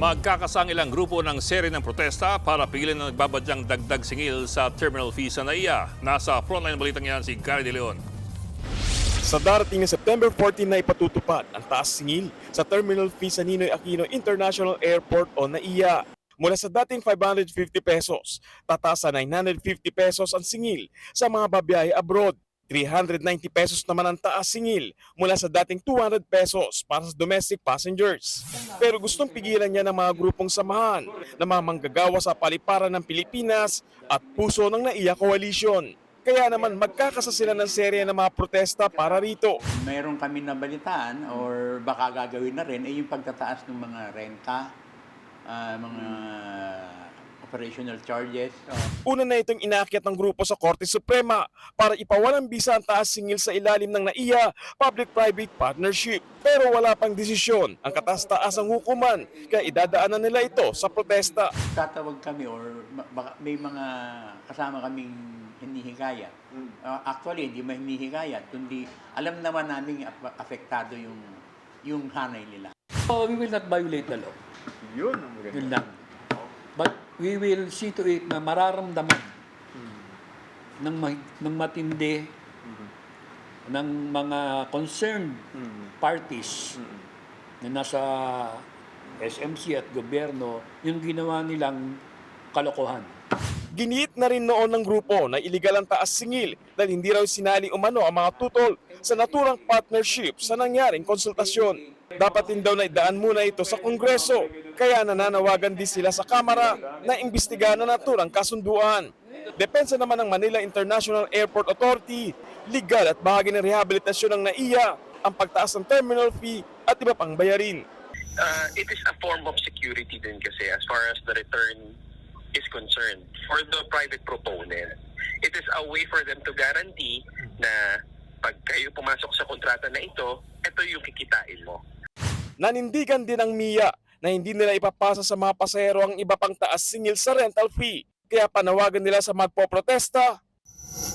Magkakasang ilang grupo ng seri ng protesta para pigilin na nagbabadyang dagdag singil sa terminal fee sa NAIA. Nasa frontline balitang yan si Gary De Leon. Sa darating na September 14 na ipatutupad ang taas singil sa terminal fee sa Ninoy Aquino International Airport o NAIA. Mula sa dating 550 pesos, tataas sa 950 pesos ang singil sa mga babiyahe abroad. 390 pesos naman ang taas singil mula sa dating 200 pesos para sa domestic passengers. Pero gustong pigilan niya ng mga grupong samahan na mga manggagawa sa paliparan ng Pilipinas at puso ng NAIA Coalition. Kaya naman magkakasa sila ng serye ng mga protesta para rito. Mayroon kami nabalitaan or baka gagawin na rin ay yung pagtataas ng mga renta, mga operational charges. Una na itong inaakyat ng grupo sa Korte Suprema para ipawalang bisa ang taas singil sa ilalim ng NAIA Public-Private Partnership. Pero wala pang desisyon ang kataas-taasang hukuman kaya idadaanan nila ito sa protesta. Tatawag kami or baka may mga kasama kaming hinihikayat. Actually, hindi man hinihikayat, kundi alam naman namin apektado yung hanay nila. We will not violate the law. Yun ang maganda. Yun lang. But we will see to it na mararamdaman ng matindi ng mga concerned parties na nasa SMC at gobyerno yung ginawa nilang kalokohan. Giniit na rin noon ng grupo na iligal ang taas singil dahil hindi raw sinali umano ang mga tutol sa naturang partnership sa nangyaring konsultasyon. Dapat din daw na idaan muna ito sa Kongreso, kaya nananawagan din sila sa Kamara na imbestigahan na naturang kasunduan. Depensa naman ng Manila International Airport Authority, legal at bahagi ng rehabilitasyon ng NAIA ang pagtaas ng terminal fee at iba pang bayarin. It is a form of security din kasi as far as the return is concerned for the private proponent. It is a way for them to guarantee na pag kayo pumasok sa kontrata na ito yung kikitain mo. Nanindigan din ng MIA na hindi nila ipapasa sa mga pasahero ang iba pang taas singil sa rental fee. Kaya panawagan nila sa magpoprotesta.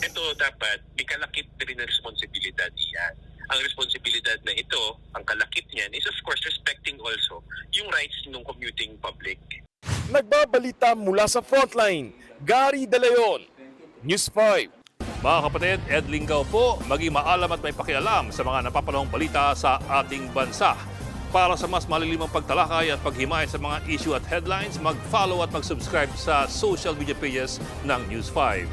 Ito dapat may kalakip din na responsibilidad iyan. Ang responsibilidad na ito, ang kalakip niyan is of course respecting also yung rights ng commuting public. Nagbabalita mula sa frontline, Gary De Leon, News 5. Mga kapatid, Ed Lingaw po, maging maalam at may pakialam sa mga napapanahong balita sa ating bansa. Para sa mas malilimang pagtalakay at paghimay sa mga issue at headlines, mag-follow at mag-subscribe sa social media pages ng News 5.